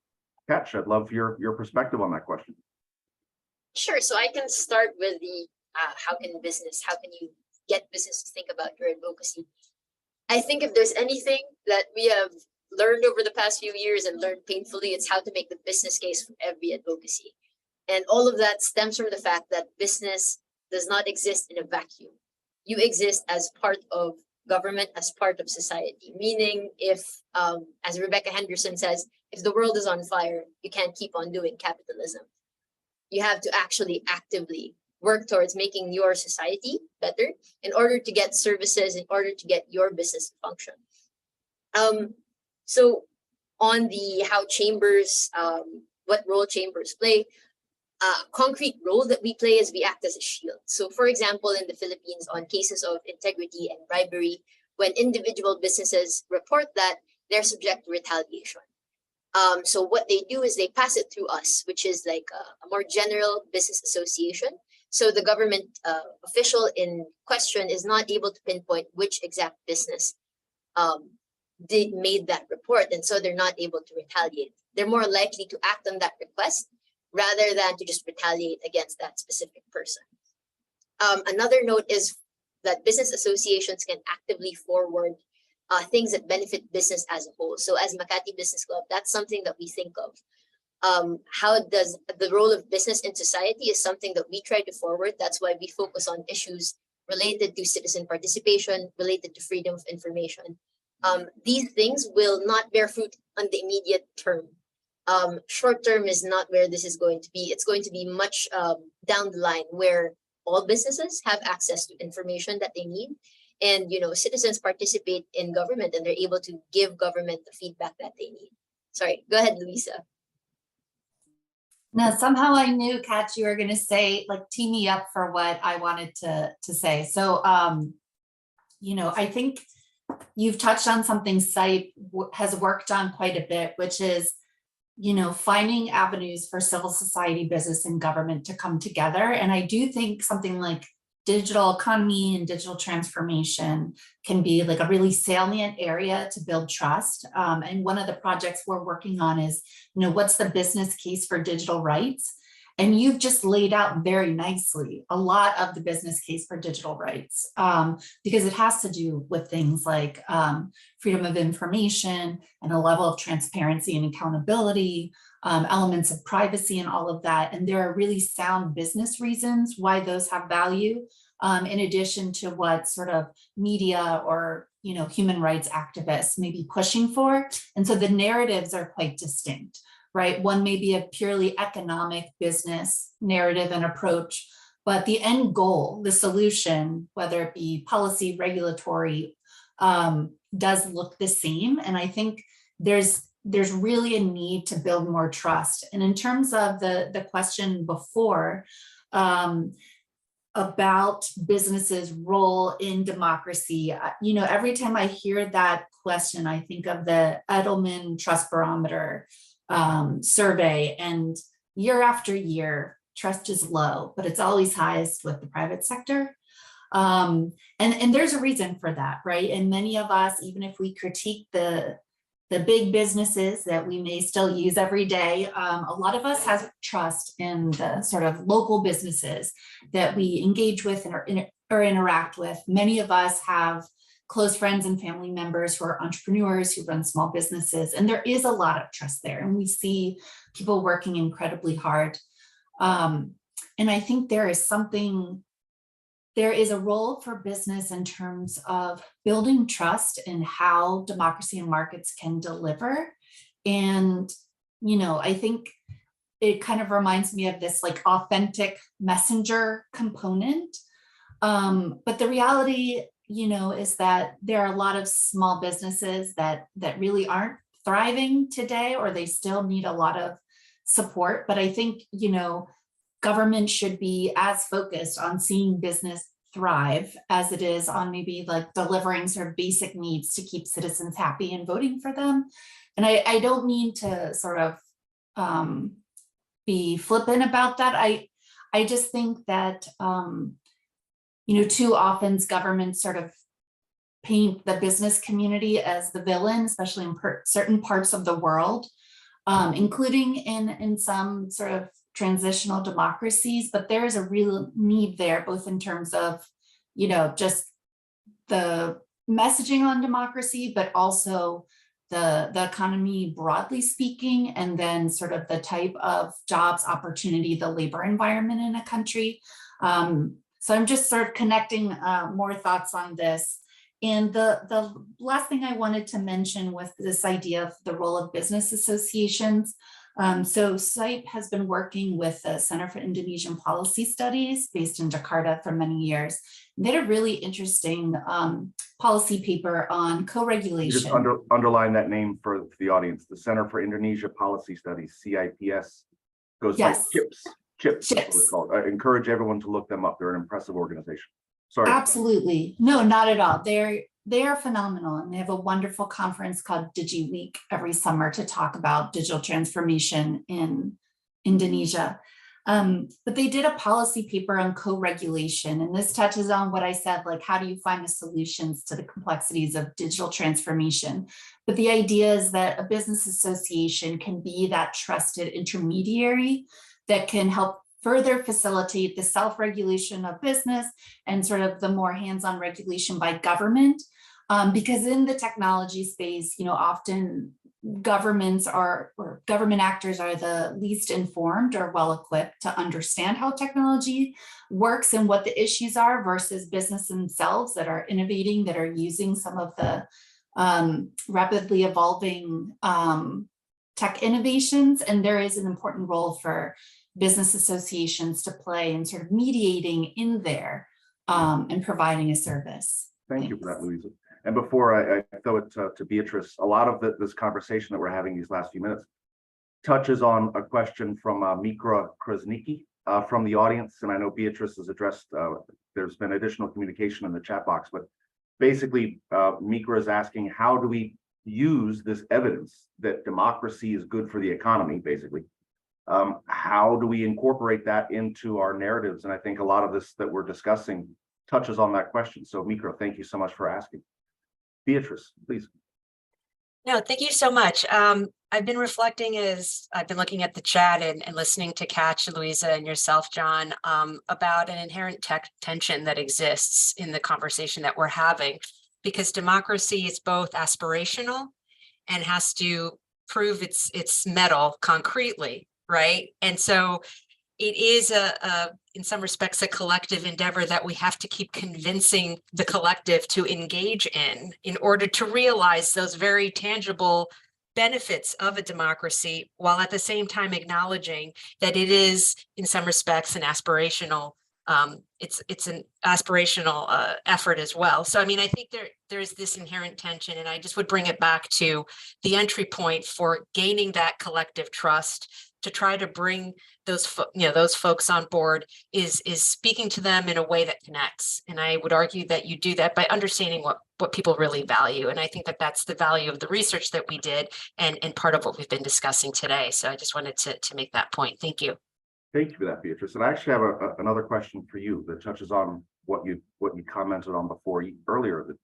Ketch, I'd love your perspective on that question. Sure. So I can start with the how can you get business to think about your advocacy? I think if there's anything that we have learned over the past few years and learned painfully, it's how to make the business case for every advocacy. And all of that stems from the fact that business does not exist in a vacuum. You exist as part of government, as part of society. Meaning if, as Rebecca Henderson says, if the world is on fire, you can't keep on doing capitalism. You have to actually actively work towards making your society better in order to get services, in order to get your business to function. So on the how chambers, what role chambers play, concrete role that we play is we act as a shield. So for example, in the Philippines, on cases of integrity and bribery, when individual businesses report that, they're subject to retaliation. So what they do is they pass it through us, which is like a more general business association. So the government official in question is not able to pinpoint which exact business made that report, and so they're not able to retaliate. They're more likely to act on that request rather than to just retaliate against that specific person. Another note is that business associations can actively forward things that benefit business as a whole. So as Makati Business Club, that's something that we think of. How does the role of business in society is something that we try to forward. That's why we focus on issues related to citizen participation, related to freedom of information. These things will not bear fruit on the immediate term. Short term is not where this is going to be. It's going to be much down the line where all businesses have access to information that they need. And, you know, citizens participate in government and they're able to give government the feedback that they need. Sorry, go ahead, Luisa. Now, somehow I knew, Kat, you were going to say, like, tee me up for what I wanted to say. So, you know, I think you've touched on something SITE has worked on quite a bit, which is, you know, finding avenues for civil society, business, and government to come together. And I do think something like digital economy and digital transformation can be like a really salient area to build trust. And one of the projects we're working on is, you know, what's the business case for digital rights? And you've just laid out very nicely a lot of the business case for digital rights, because it has to do with things like freedom of information and a level of transparency and accountability, elements of privacy and all of that. And there are really sound business reasons why those have value, in addition to what sort of media or, you know, human rights activists may be pushing for. And so the narratives are quite distinct. Right? One may be a purely economic business narrative and approach, but the end goal, the solution, whether it be policy, regulatory, does look the same. And I think there's really a need to build more trust. And in terms of the question before, about businesses' role in democracy, you know, every time I hear that question, I think of the Edelman Trust Barometer survey, and year after year, trust is low, but it's always highest with the private sector. And there's a reason for that, right? And many of us, even if we critique the big businesses that we may still use every day, a lot of us have trust in the sort of local businesses that we engage with or interact with. Many of us have close friends and family members who are entrepreneurs who run small businesses, and there is a lot of trust there, and we see people working incredibly hard. And I think there is a role for business in terms of building trust in how democracy and markets can deliver. And, you know, I think it kind of reminds me of this like authentic messenger component. But the reality, you know, is that there are a lot of small businesses that really aren't thriving today, or they still need a lot of support. But I think, you know, government should be as focused on seeing business thrive as it is on maybe like delivering sort of basic needs to keep citizens happy and voting for them. And I don't mean to sort of be flippant about that. I just think that, too often governments sort of paint the business community as the villain, especially in certain parts of the world, including in some sort of transitional democracies. But there is a real need there, both in terms of, just the messaging on democracy, but also the economy broadly speaking, and then sort of the type of jobs opportunity, the labor environment in a country. So I'm just sort of connecting more thoughts on this. And the last thing I wanted to mention was this idea of the role of business associations. So SIPE has been working with the Center for Indonesian Policy Studies based in Jakarta for many years. They had a really interesting policy paper on co-regulation. Just underline that name for the audience, the Center for Indonesia Policy Studies, CIPS, goes by CHIPS. CHIPS. Is what it's called. I encourage everyone to look them up. They're an impressive organization. Sorry. Absolutely. No, not at all. They are phenomenal, and they have a wonderful conference called Digi Week every summer to talk about digital transformation in Indonesia. But they did a policy paper on co-regulation, and this touches on what I said, like how do you find the solutions to the complexities of digital transformation? But the idea is that a business association can be that trusted intermediary that can help further facilitate the self-regulation of business and sort of the more hands-on regulation by government. Because in the technology space, often governments or government actors are the least informed or well-equipped to understand how technology works and what the issues are versus business themselves that are innovating, that are using some of the rapidly evolving tech innovations. And there is an important role for business associations to play in sort of mediating in there and providing a service. Thank you for that, Louisa. And before I throw it to Beatrice, a lot of this conversation that we're having these last few minutes touches on a question from Mikra Krasnicki from the audience. And I know Beatrice has addressed, there's been additional communication in the chat box, but basically Mikra is asking, how do we use this evidence that democracy is good for the economy, basically? How do we incorporate that into our narratives? And I think a lot of this that we're discussing touches on that question. So Mikra, thank you so much for asking. Beatrice, please. No, thank you so much. I've been reflecting as I've been looking at the chat and listening to Catch, Louisa, and yourself, John, about an inherent tension that exists in the conversation that we're having, because democracy is both aspirational and has to prove its mettle concretely, right? And so it is in some respects, a collective endeavor that we have to keep convincing the collective to engage in order to realize those very tangible benefits of a democracy, while at the same time acknowledging that it is, in some respects, an aspirational it's an aspirational effort as well. So, I mean, I think there's this inherent tension, and I just would bring it back to the entry point for gaining that collective trust to try to bring those folks on board is speaking to them in a way that connects. And I would argue that you do that by understanding what people really value. And I think that that's the value of the research that we did and part of what we've been discussing today. So I just wanted to make that point. Thank you. Thank you for that, Beatrice. And I actually have another question for you that touches on what you commented on earlier. That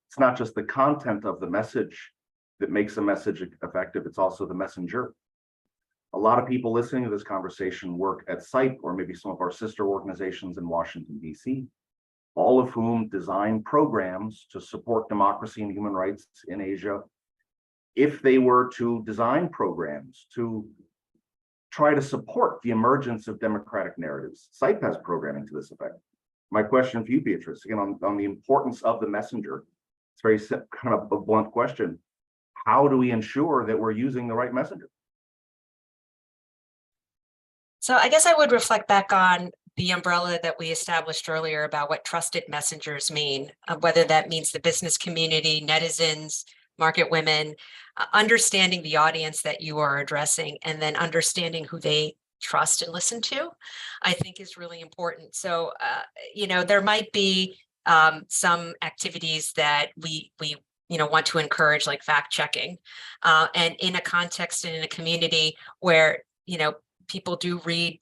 it's not just the content of the message that makes a message effective, it's also the messenger. A lot of people listening to this conversation work at SIPE or maybe some of our sister organizations in Washington, D.C., all of whom design programs to support democracy and human rights in Asia. If they were to design programs to try to support the emergence of democratic narratives, SIPE has programming to this effect. My question for you, Beatrice, again, on the importance of the messenger, it's very kind of a blunt question. How do we ensure that we're using the right messenger? So I guess I would reflect back on the umbrella that we established earlier about what trusted messengers mean, whether that means the business community, netizens, market women, understanding the audience that you are addressing, and then understanding who they trust and listen to, I think is really important. So, there might be some activities that we want to encourage, like fact checking, and in a context and in a community where, people do read,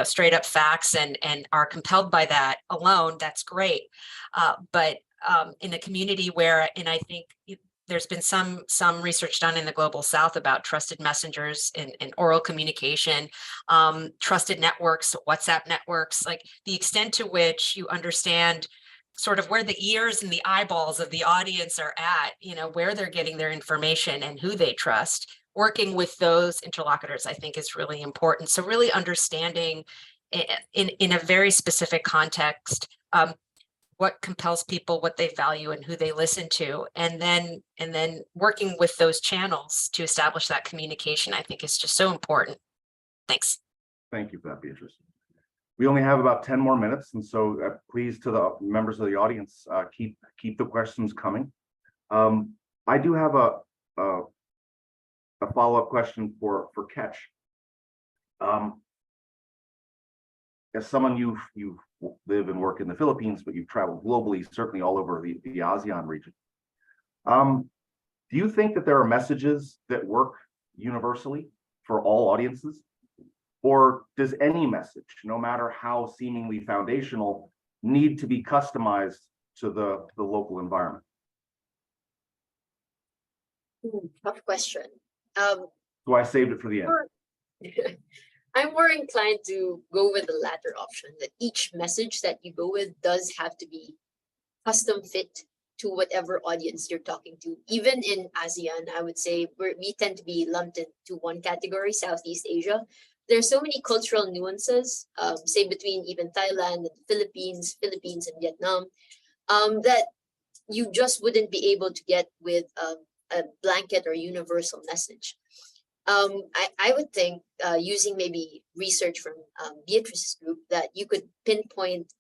straight up facts and are compelled by that alone, that's great. But in a community where, and I think there's been some research done in the global South about trusted messengers and oral communication, trusted networks, WhatsApp networks, like the extent to which you understand sort of where the ears and the eyeballs of the audience are at, where they're getting their information and who they trust. Working with those interlocutors, I think, is really important. So really understanding in a very specific context, what compels people, what they value, and who they listen to, and then working with those channels to establish that communication, I think, is just so important. Thanks. Thank you for that, Beatrice. We only have about 10 more minutes, and so please, to the members of the audience, keep the questions coming. I do have a follow-up question for Ketch. As someone you live and work in the Philippines, but you've traveled globally, certainly all over the ASEAN region. Do you think that there are messages that work universally for all audiences? Or does any message, no matter how seemingly foundational, need to be customized to the local environment? Tough question. So I saved it for the end. I'm more inclined to go with the latter option, that each message that you go with does have to be custom fit to whatever audience you're talking to. Even in ASEAN, I would say we tend to be lumped into one category, Southeast Asia. There's so many cultural nuances, say between even Thailand and the Philippines and Vietnam, that you just wouldn't be able to get with a blanket or universal message. I would think using maybe research from Beatrice's group that you could pinpoint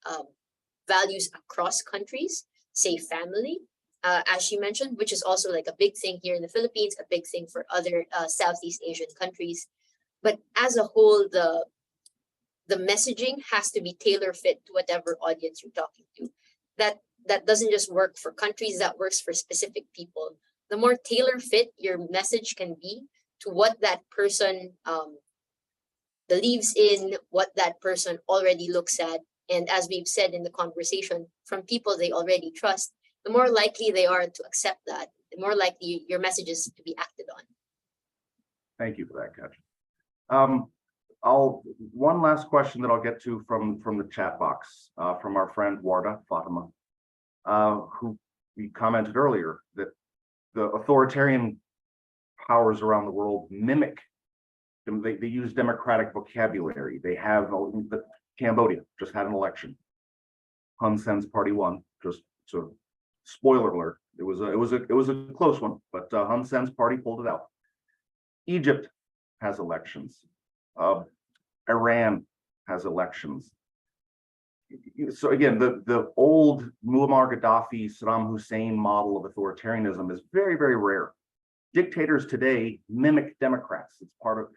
values across countries, say family, as she mentioned, which is also like a big thing here in the Philippines, a big thing for other Southeast Asian countries. But as a whole, the messaging has to be tailor fit to whatever audience you're talking to. That doesn't just work for countries, that works for specific people. The more tailor fit your message can be to what that person believes in, what that person already looks at, and as we've said in the conversation, from people they already trust, the more likely they are to accept that, the more likely your message is to be acted on. Thank you for that, Ketch. One last question that I'll get to from the chat box from our friend Warda Fatima, who we commented earlier that the authoritarian powers around the world mimic, they use democratic vocabulary. They have Cambodia just had an election. Hun Sen's party won. Just so spoiler alert, it was a close one, but Hun Sen's party pulled it out. Egypt has elections. Iran has elections. So again, the old Muammar Gaddafi, Saddam Hussein model of authoritarianism is very, very rare. Dictators today mimic Democrats. It's part of,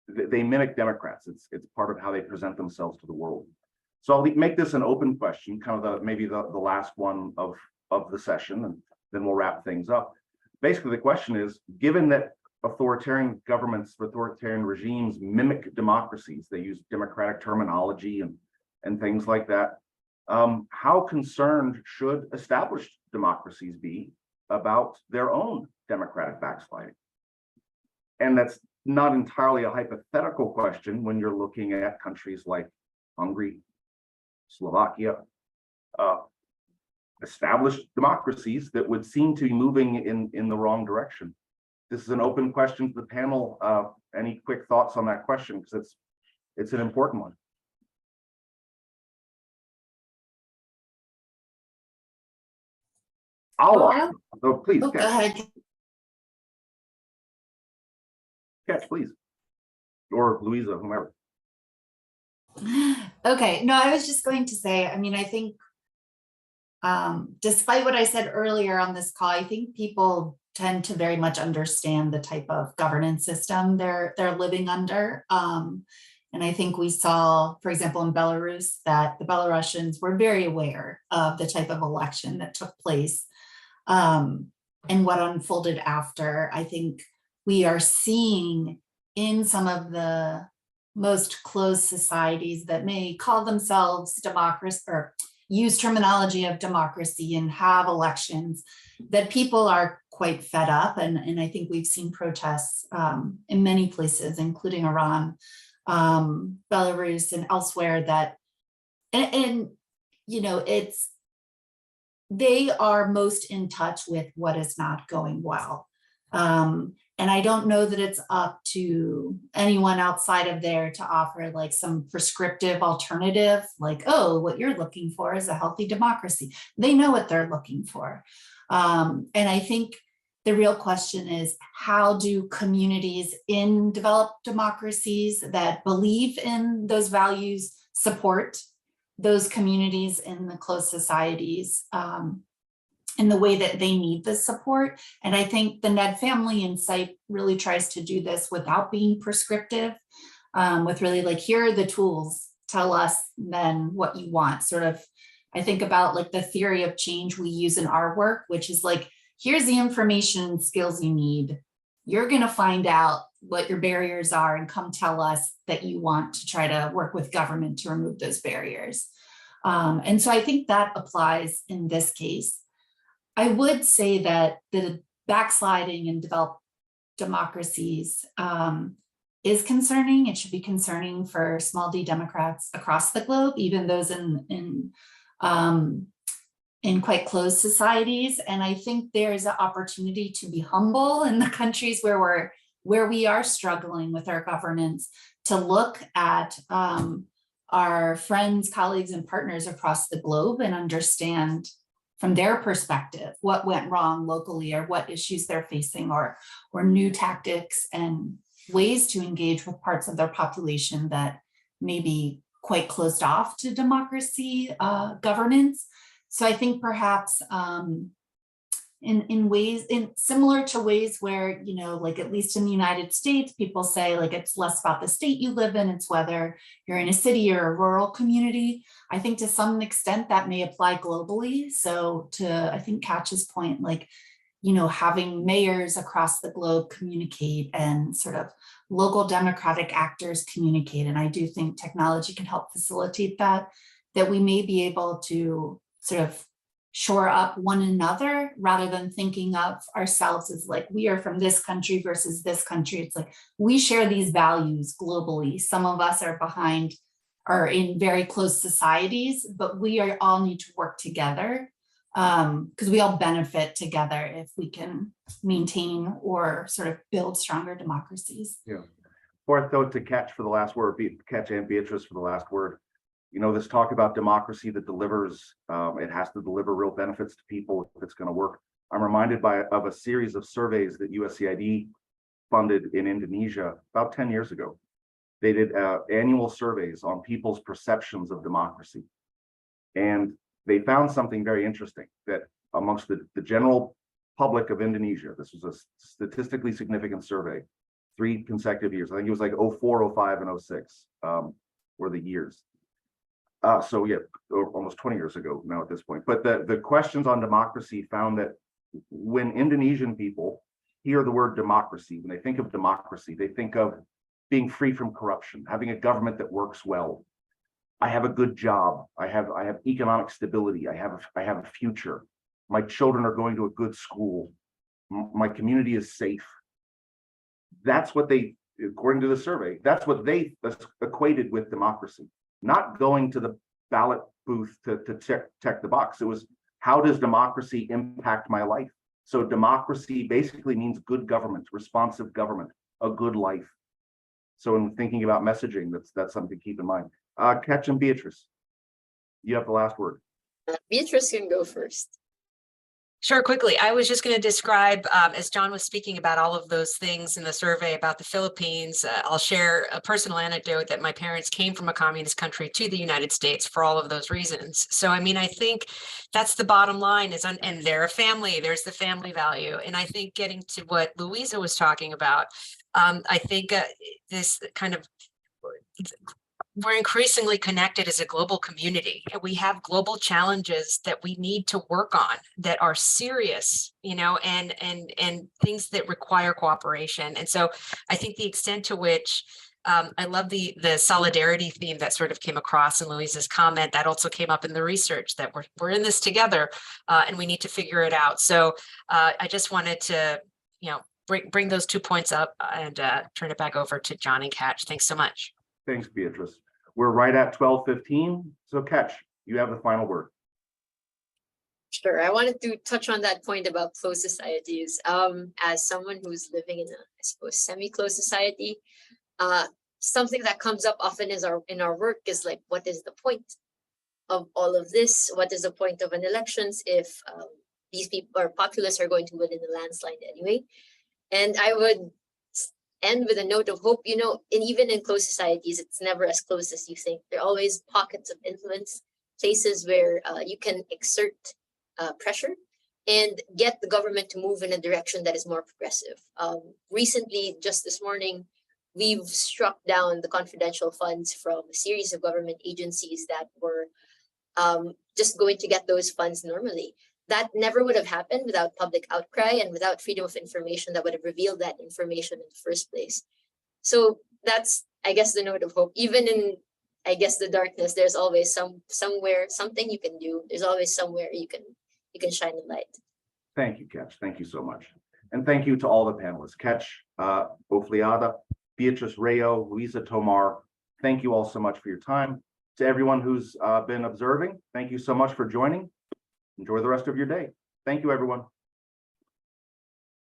they mimic Democrats. It's part of how they present themselves to the world. So I'll make this an open question, kind of maybe the last one of the session, and then we'll wrap things up. Basically, the question is, given that authoritarian governments, authoritarian regimes mimic democracies, they use democratic terminology and things like that, how concerned should established democracies be about their own democratic backsliding? And that's not entirely a hypothetical question when you're looking at countries like Hungary, Slovakia, established democracies that would seem to be moving in the wrong direction. This is an open question to the panel. Any quick thoughts on that question? Because it's an important one. Please, go ahead. Ketch, please. Or Louisa, whomever. Okay, no, I was just going to say, I think despite what I said earlier on this call, I think people tend to very much understand the type of governance system they're living under. And I think we saw, for example, in Belarus, that the Belarusians were very aware of the type of election that took place and what unfolded after. I think we are seeing in some of the most closed societies that may call themselves democracy or use terminology of democracy and have elections, that people are quite fed up. And I think we've seen protests in many places, including Iran, Belarus, and elsewhere, that, and you know, they are most in touch with what is not going well. And I don't know that it's up to anyone outside of there to offer like some prescriptive alternative, like, oh, what you're looking for is a healthy democracy. They know what they're looking for. And I think the real question is, how do communities in developed democracies that believe in those values support those communities in the closed societies in the way that they need the support? And I think the Ned Family Insight really tries to do this without being prescriptive, with really like, here are the tools, tell us then what you want. Sort of, I think about like the theory of change we use in our work, which is like, here's the information and skills you need. You're gonna find out what your barriers are and come tell us that you want to try to work with government to remove those barriers. And so I think that applies in this case. I would say that the backsliding in developed democracies is concerning. It should be concerning for small d Democrats across the globe, even those in quite closed societies. And I think there's an opportunity to be humble in the countries where we are struggling with our governance, to look at our friends, colleagues, and partners across the globe and understand from their perspective what went wrong locally, or what issues they're facing, or new tactics and ways to engage with parts of their population that may be quite closed off to democracy governance. So I think perhaps in ways, similar to ways where, you know, like at least in the United States, people say like it's less about the state you live in, it's whether you're in a city or a rural community. I think to some extent that may apply globally. So to, I think, Katja's point, like, you know, having mayors across the globe communicate and sort of local democratic actors communicate. And I do think technology can help facilitate that we may be able to sort of shore up one another rather than thinking of ourselves as like, we are from this country versus this country. It's like, we share these values globally. Some of us are in very close societies, but we all need to work together because we all benefit together if we can maintain or sort of build stronger democracies. Yeah. Fourth, though, to catch for the last word, catch Aunt Beatrice for the last word. You know, this talk about democracy that delivers, it has to deliver real benefits to people if it's going to work. I'm reminded of a series of surveys that USAID funded in Indonesia about 10 years ago. They did annual surveys on people's perceptions of democracy. And they found something very interesting, that amongst the general public of Indonesia, this was a statistically significant survey, 3 consecutive years. I think it was like 04, 05, and 06 were the years. So yeah, almost 20 years ago now at this point. But the questions on democracy found that when Indonesian people hear the word democracy, when they think of democracy, they think of being free from corruption, having a government that works well. I have a good job. I have economic stability. I have a future. My children are going to a good school. My community is safe. That's what they, according to the survey, that's what they equated with democracy. Not going to the ballot booth to check the box. It was, how does democracy impact my life? So democracy basically means good government, responsive government, a good life. So in thinking about messaging, that's something to keep in mind. Catch and Beatrice, you have the last word. Beatrice can go first. Sure, quickly. I was just going to describe, as John was speaking about all of those things in the survey about the Philippines, I'll share a personal anecdote that my parents came from a communist country to the United States for all of those reasons. So, I mean, I think that's the bottom line is, and they're a family, there's the family value. And I think getting to what Louisa was talking about, I think this kind of we're increasingly connected as a global community, and we have global challenges that we need to work on that are serious, and things that require cooperation. And so I think the extent to which I love the solidarity theme that sort of came across in Louise's comment. That also came up in the research, that we're in this together, and we need to figure it out. So I just wanted to, bring those 2 points up and turn it back over to John and Catch. Thanks so much. Thanks, Beatrice. We're right at 12:15. So Catch, you have the final word. Sure. I wanted to touch on that point about closed societies. As someone who's living in a, I suppose, semi-closed society, something that comes up often is in our work is like, what is the point of all of this? What is the point of an elections if these people or populists are going to win in the landslide anyway? And I would end with a note of hope. And even in closed societies, it's never as close as you think. There are always pockets of influence, places where you can exert pressure and get the government to move in a direction that is more progressive. Recently, just this morning, we've struck down the confidential funds from a series of government agencies that were just going to get those funds normally. That never would have happened without public outcry and without freedom of information that would have revealed that information in the first place. So that's, I guess, the note of hope. Even in, I guess, the darkness, there's always somewhere, something you can do. There's always somewhere you can shine a light. Thank you, Catch. Thank you so much. And thank you to all the panelists. Catch, Ofliada, Beatrice Rayo, Luisa Tomar. Thank you all so much for your time. To everyone who's been observing, thank you so much for joining. Enjoy the rest of your day. Thank you, everyone.